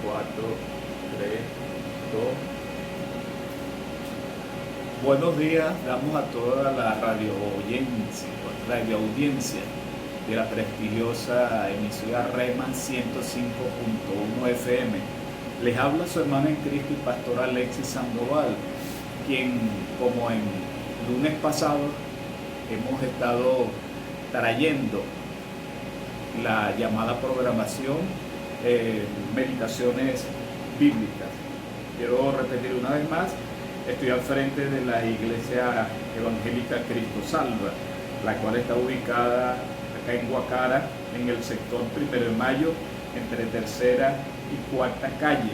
4, 3, 2. Buenos días, damos a toda la radio audiencia de la prestigiosa emisora Rema 105.1 FM. Les habla su hermano en Cristo y pastor Alexis Sandoval, quien, como en lunes pasado, hemos estado trayendo la llamada programación Meditaciones Bíblicas. Quiero repetir una vez más, estoy al frente de la Iglesia Evangélica Cristo Salva, la cual está ubicada acá en Guacara, en el sector 1 de Mayo, entre tercera y cuarta calle,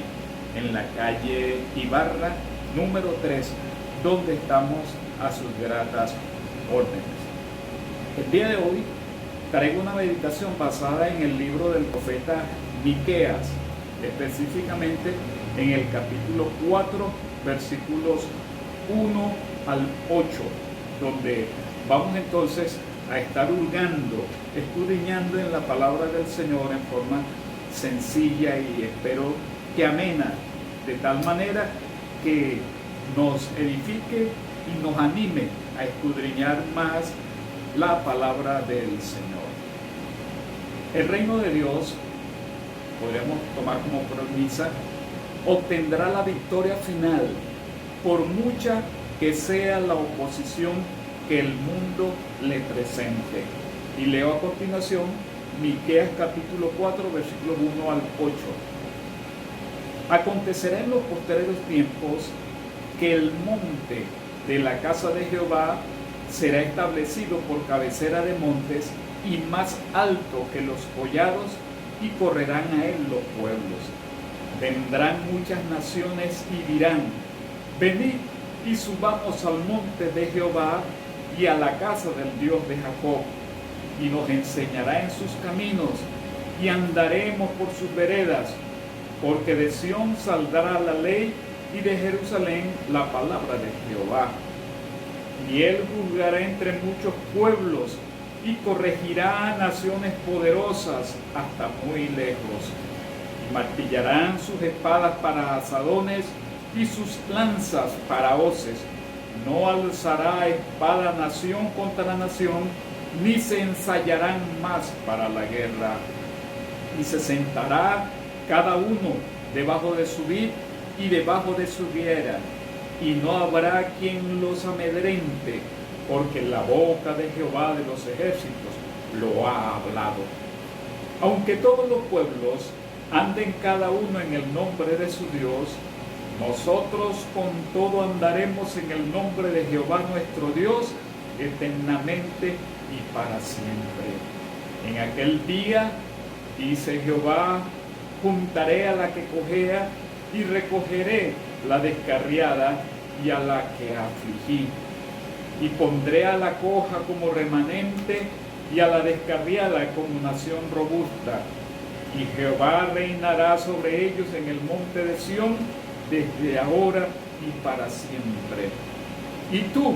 en la calle Ibarra, número 3, donde estamos a sus gratas órdenes. El día de hoy traigo una meditación basada en el libro del profeta Miqueas, específicamente en el capítulo 4, versículos 1 al 8, donde vamos entonces a estar hurgando, escudriñando en la palabra del Señor en forma sencilla y espero que amena, de tal manera que nos edifique y nos anime a escudriñar más la palabra del Señor. El reino de Dios, podríamos tomar como premisa, obtendrá la victoria final, por mucha que sea la oposición que el mundo le presente. Y leo a continuación Miqueas capítulo 4, versículos 1 al 8. Acontecerá en los postreros tiempos que el monte de la casa de Jehová será establecido por cabecera de montes y más alto que los collados, y correrán a él los pueblos. Vendrán muchas naciones y dirán: venid y subamos al monte de Jehová y a la casa del Dios de Jacob, y nos enseñará en sus caminos, y andaremos por sus veredas, porque de Sión saldrá la ley y de Jerusalén la palabra de Jehová. Y él juzgará entre muchos pueblos y corregirá a naciones poderosas hasta muy lejos. Y martillarán sus espadas para asadones y sus lanzas para hoces. No alzará espada nación contra nación, ni se ensayarán más para la guerra. Y se sentará cada uno debajo de su vid y debajo de su higuera, y no habrá quien los amedrente, porque la boca de Jehová de los ejércitos lo ha hablado. Aunque todos los pueblos anden cada uno en el nombre de su Dios, nosotros con todo andaremos en el nombre de Jehová nuestro Dios, eternamente y para siempre. En aquel día, dice Jehová, juntaré a la que cojea y recogeré la descarriada y a la que afligí. Y pondré a la coja como remanente y a la descarriada como nación robusta. Y Jehová reinará sobre ellos en el monte de Sión desde ahora y para siempre. Y tú,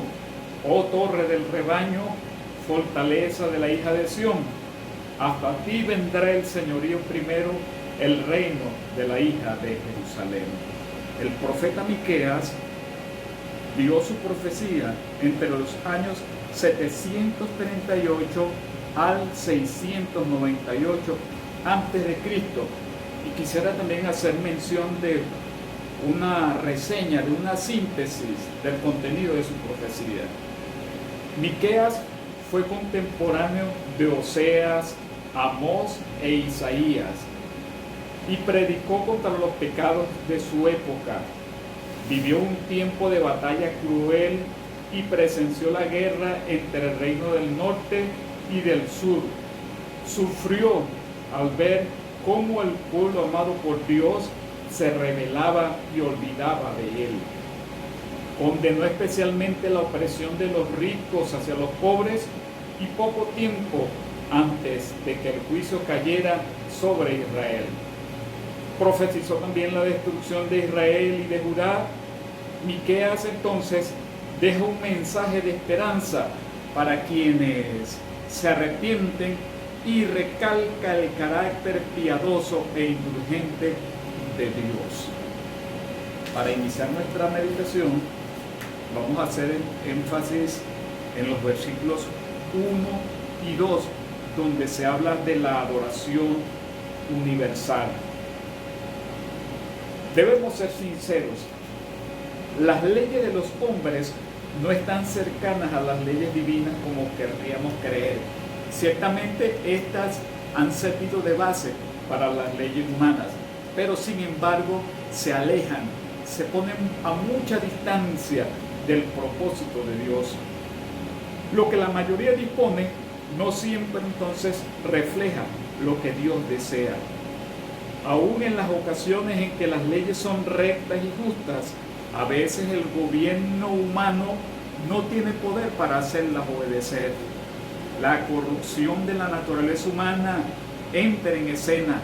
oh torre del rebaño, fortaleza de la hija de Sión, hasta ti vendrá el señorío primero, el reino de la hija de Jerusalén. El profeta Miqueas dio su profecía entre los años 738 al 698 antes de Cristo. Y quisiera también hacer mención de una reseña, de una síntesis del contenido de su profecía. Miqueas fue contemporáneo de Oseas, Amós e Isaías, y predicó contra los pecados de su época. Vivió un tiempo de batalla cruel y presenció la guerra entre el reino del norte y del sur. Sufrió al ver cómo el pueblo amado por Dios se rebelaba y olvidaba de él. Condenó especialmente la opresión de los ricos hacia los pobres, y poco tiempo antes de que el juicio cayera sobre Israel. Profetizó también la destrucción de Israel y de Judá. Miqueas entonces deja un mensaje de esperanza para quienes se arrepienten y recalca el carácter piadoso e indulgente de Dios. Para iniciar nuestra meditación, vamos a hacer énfasis en los versículos 1 y 2, donde se habla de la adoración universal. Debemos ser sinceros, las leyes de los hombres no están cercanas a las leyes divinas como querríamos creer. Ciertamente estas han servido de base para las leyes humanas, pero sin embargo se alejan, se ponen a mucha distancia del propósito de Dios. Lo que la mayoría dispone no siempre entonces refleja lo que Dios desea. Aún en las ocasiones en que las leyes son rectas y justas, a veces el gobierno humano no tiene poder para hacerlas obedecer. La corrupción de la naturaleza humana entra en escena,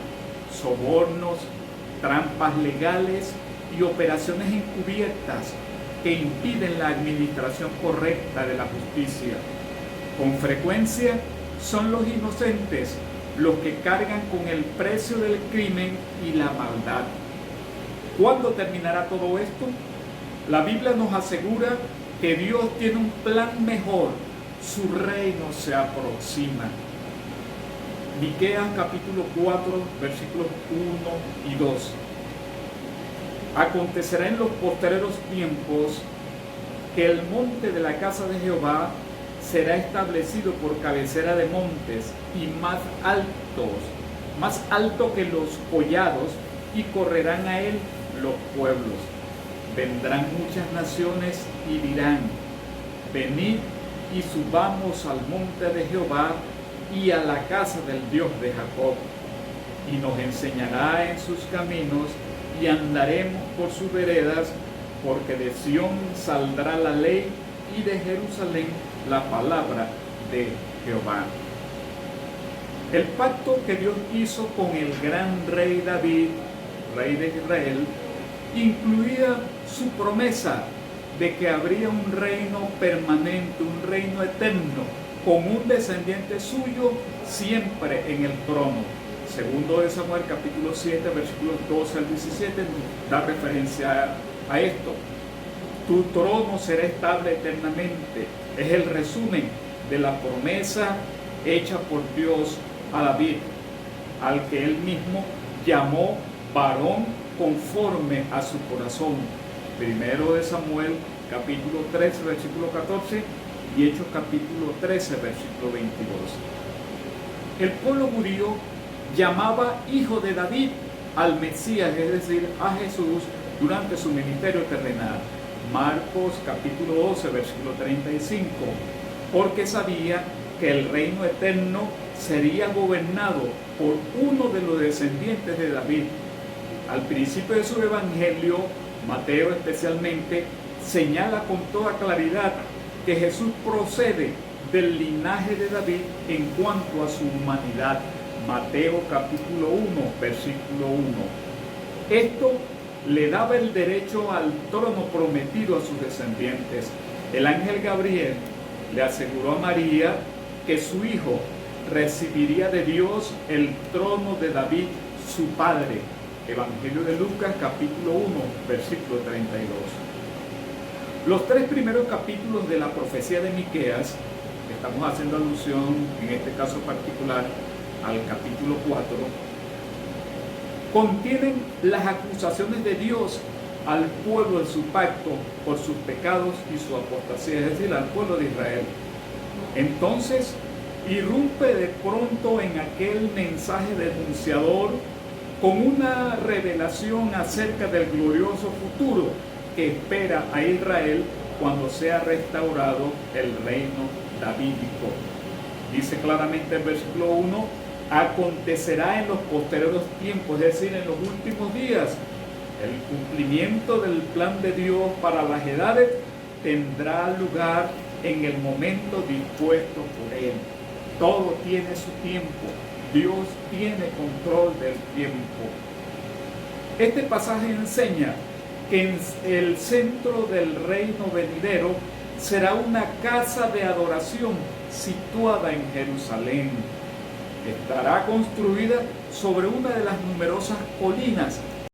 sobornos, trampas legales y operaciones encubiertas que impiden la administración correcta de la justicia. Con frecuencia son los inocentes los que cargan con el precio del crimen y la maldad. ¿Cuándo terminará todo esto? La Biblia nos asegura que Dios tiene un plan mejor, su reino se aproxima. Miqueas capítulo 4, versículos 1 y 2. Acontecerá en los postreros tiempos que el monte de la casa de Jehová será establecido por cabecera de montes y más alto que los collados, y correrán a él los pueblos. Vendrán muchas naciones y dirán: venid y subamos al monte de Jehová y a la casa del Dios de Jacob, y nos enseñará en sus caminos, y andaremos por sus veredas, porque de Sión saldrá la ley y de Jerusalén la palabra de Jehová. El pacto que Dios hizo con el gran rey David, rey de Israel, incluía su promesa de que habría un reino permanente, un reino eterno, con un descendiente suyo siempre en el trono. Segundo de Samuel capítulo 7, versículos 12 al 17, da referencia a esto. Tu trono será estable eternamente. Es el resumen de la promesa hecha por Dios a David, al que él mismo llamó varón conforme a su corazón. Primero de Samuel capítulo 13, versículo 14 y Hechos capítulo 13, versículo 22. El pueblo judío llamaba hijo de David al Mesías, es decir, a Jesús, durante su ministerio terrenal. Marcos capítulo 12, versículo 35, porque sabía que el reino eterno sería gobernado por uno de los descendientes de David. Al principio de su evangelio, Mateo especialmente señala con toda claridad que Jesús procede del linaje de David en cuanto a su humanidad. Mateo capítulo 1, versículo 1. Esto le daba el derecho al trono prometido a sus descendientes. El ángel Gabriel le aseguró a María que su hijo recibiría de Dios el trono de David, su padre. Evangelio de Lucas capítulo 1, versículo 32. Los tres primeros capítulos de la profecía de Miqueas, estamos haciendo alusión en este caso particular al capítulo 4, contienen las acusaciones de Dios al pueblo de su pacto por sus pecados y su apostasía, es decir, al pueblo de Israel. Entonces irrumpe de pronto en aquel mensaje denunciador con una revelación acerca del glorioso futuro que espera a Israel cuando sea restaurado el reino davídico. Dice claramente el versículo 1: acontecerá en los posteriores tiempos, es decir, en los últimos días, el cumplimiento del plan de Dios para las edades tendrá lugar en el momento dispuesto por Él. Todo tiene su tiempo. Dios tiene control del tiempo. Este pasaje enseña que en el centro del reino venidero será una casa de adoración situada en Jerusalén. Estará construida sobre una de las numerosas colinas